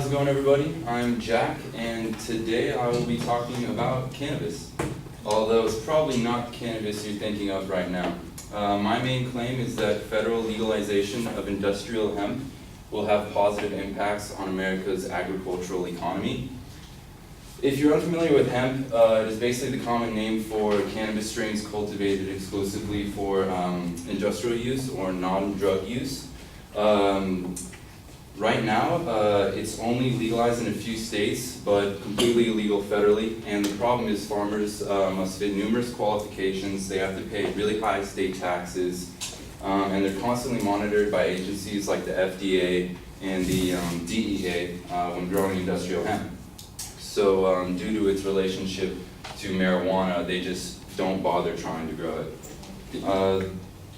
How's it going, everybody? I'm Jack, and today I will be talking about cannabis, although it's probably not cannabis you're thinking of right now. My main claim is that federal legalization of industrial hemp will have positive impacts on America's agricultural economy. If you're unfamiliar with hemp, it is basically the common name for cannabis strains cultivated exclusively for industrial use or non-drug use. Right now, it's only legalized in a few states, but completely illegal federally. And the problem is farmers must fit numerous qualifications. They have to pay really high state taxes, and they're constantly monitored by agencies like the FDA and the DEA when growing industrial hemp. So due to its relationship to marijuana, they just don't bother trying to grow it.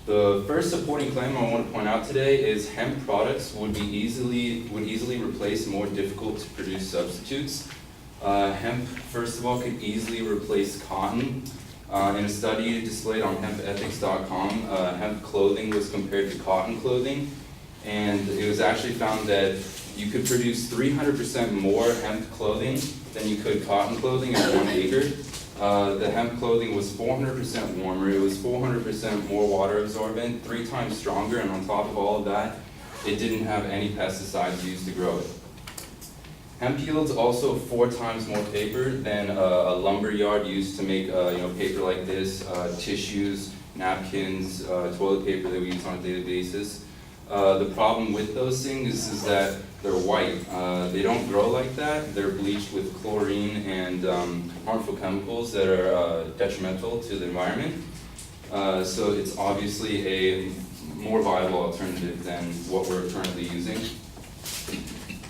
The first supporting claim I want to point out today is hemp products would easily replace more difficult to produce substitutes. Hemp, first of all, could easily replace cotton. In a study displayed on hempethics.com, hemp clothing was compared to cotton clothing, and it was actually found that you could produce 300% more hemp clothing than you could cotton clothing at 1 acre. The hemp clothing was 400% warmer, it was 400% more water absorbent, 3 times stronger, and on top of all of that, it didn't have any pesticides used to grow it. Hemp yields also 4 times more paper than a lumber yard used to make paper like this, tissues, napkins, toilet paper that we use on a daily basis. The problem with those things is that they're white. They don't grow like that. They're bleached with chlorine and harmful chemicals that are detrimental to the environment. So it's obviously a more viable alternative than what we're currently using.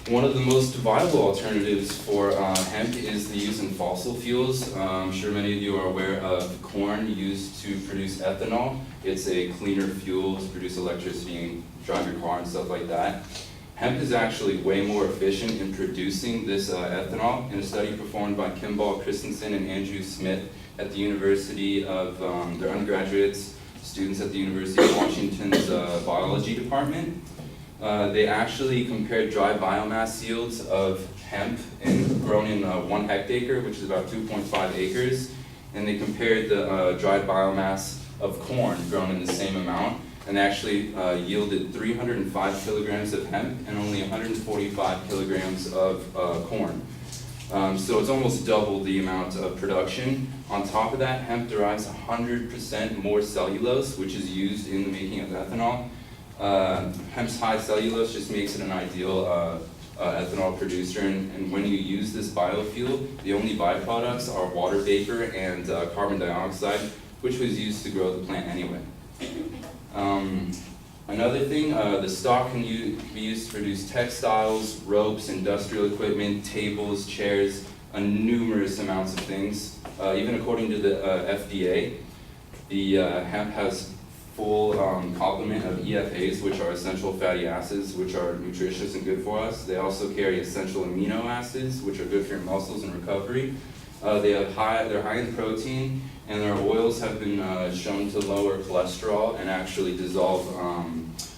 One of the most viable alternatives for hemp is the use in fossil fuels. I'm sure many of you are aware of corn used to produce ethanol. It's a cleaner fuel to produce electricity and drive your car and stuff like that. Hemp is actually way more efficient in producing this ethanol. In a study performed by Kimball Christensen and Andrew Smith at the University of, they're undergraduates, students at the University of Washington's biology department. They actually compared dry biomass yields of hemp grown in 1 hectare, which is about 2.5 acres, and they compared the dry biomass of corn grown in the same amount, and actually yielded 305 kilograms of hemp and only 145 kilograms of corn. So it's almost double the amount of production. On top of that, hemp derives 100% more cellulose, which is used in the making of ethanol. Hemp's high cellulose just makes it an ideal ethanol producer, and when you use this biofuel, the only byproducts are water vapor and carbon dioxide, which was used to grow the plant anyway. Another thing, the stock can be used to produce textiles, ropes, industrial equipment, tables, chairs, numerous amounts of things. Even according to the FDA, the hemp has full complement of EFAs, which are essential fatty acids, which are nutritious and good for us. They also carry essential amino acids, which are good for your muscles and recovery. They're high in protein, and their oils have been shown to lower cholesterol and actually dissolve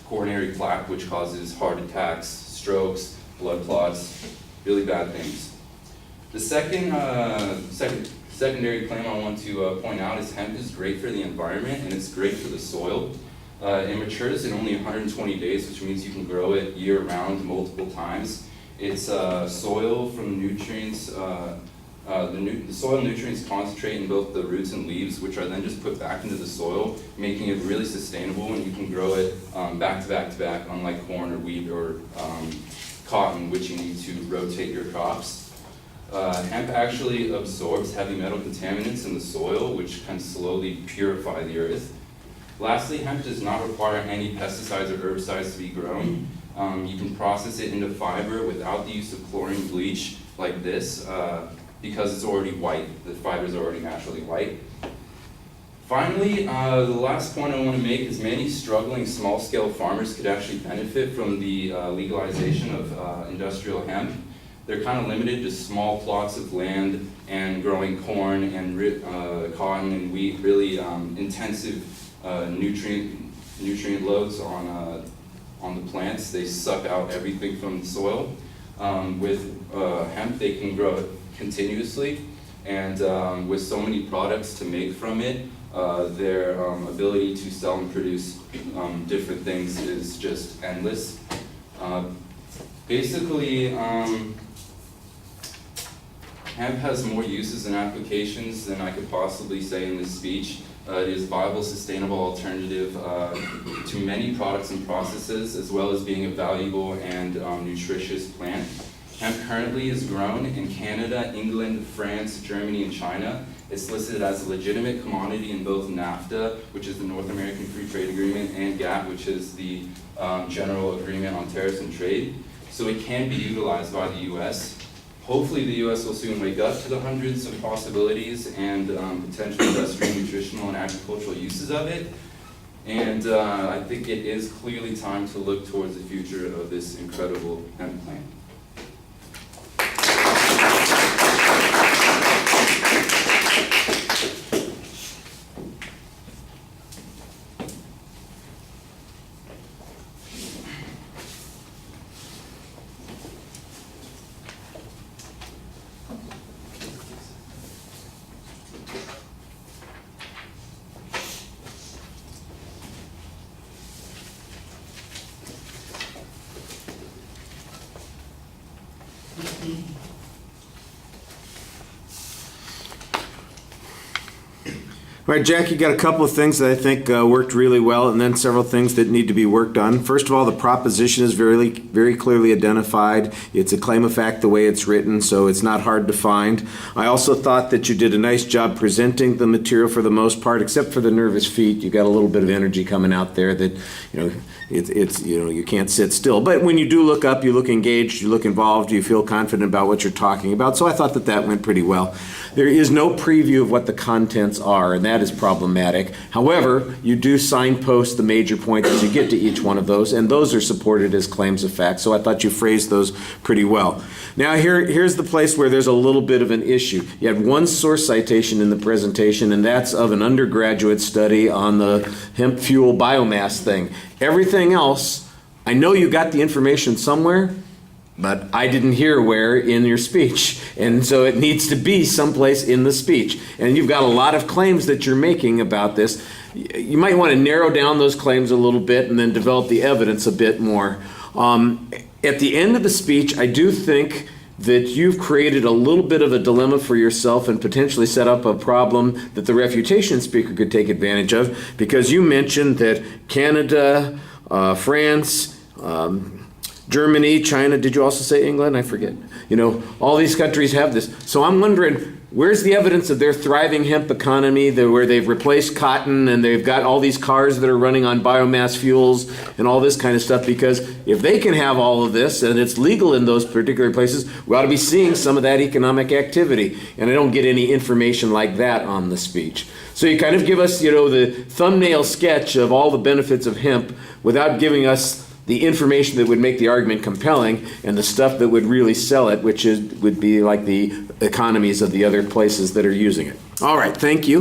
coronary plaque, which causes heart attacks, strokes, blood clots, really bad things. The secondary claim I want to point out is hemp is great for the environment and it's great for the soil. It matures in only 120 days, which means you can grow it year-round multiple times. It's soil from nutrients. The soil nutrients concentrate in both the roots and leaves, which are then just put back into the soil, making it really sustainable, and you can grow it back to back to back, unlike corn or wheat or cotton, which you need to rotate your crops. Hemp actually absorbs heavy metal contaminants in the soil, which can slowly purify the earth. Lastly, hemp does not require any pesticides or herbicides to be grown. You can process it into fiber without the use of chlorine bleach like this, because it's already white. The fibers are already naturally white. Finally, the last point I want to make is many struggling small-scale farmers could actually benefit from the legalization of industrial hemp. They're kind of limited to small plots of land and growing corn and cotton and wheat, really intensive nutrient loads on the plants. They suck out everything from the soil. With hemp, they can grow it continuously, and with so many products to make from it, their ability to sell and produce different things is just endless. Basically, hemp has more uses and applications than I could possibly say in this speech. It is a viable, sustainable alternative to many products and processes, as well as being a valuable and nutritious plant. Hemp currently is grown in Canada, England, France, Germany, and China. It's listed as a legitimate commodity in both NAFTA, which is the North American Free Trade Agreement, and GATT, which is the General Agreement on Tariffs and Trade. So it can be utilized by the U.S. Hopefully the U.S. will soon wake up to the hundreds of possibilities and potential industrial, nutritional, and agricultural uses of it. And I think it is clearly time to look towards the future of this incredible hemp plant. All right, Jack, you got a couple of things that I think worked really well, and then several things that need to be worked on. First of all, the proposition is very, very clearly identified. It's a claim of fact the way it's written, so it's not hard to find. I also thought that you did a nice job presenting the material for the most part, except for the nervous feet. You got a little bit of energy coming out there that, you can't sit still. But when you do look up, you look engaged, you look involved, you feel confident about what you're talking about. So I thought that went pretty well. There is no preview of what the contents are, and that is problematic. However, you do signpost the major points as you get to each one of those, and those are supported as claims of fact. So I thought you phrased those pretty well. Now here's the place where there's a little bit of an issue. You had one source citation in the presentation, and that's of an undergraduate study on the hemp fuel biomass thing. Everything else, I know you got the information somewhere, but I didn't hear where in your speech. And so it needs to be someplace in the speech. And you've got a lot of claims that you're making about this. You might want to narrow down those claims a little bit and then develop the evidence a bit more. At the end of the speech, I do think that you've created a little bit of a dilemma for yourself and potentially set up a problem that the refutation speaker could take advantage of, because you mentioned that Canada, France, Germany, China, did you also say England? I forget. All these countries have this. So I'm wondering, where's the evidence of their thriving hemp economy, where they've replaced cotton and they've got all these cars that are running on biomass fuels and all this kind of stuff? Because if they can have all of this and it's legal in those particular places, we ought to be seeing some of that economic activity. And I don't get any information like that on the speech. So you kind of give us, the thumbnail sketch of all the benefits of hemp without giving us the information that would make the argument compelling and the stuff that would really sell it, would be like the economies of the other places that are using it. All right, thank you.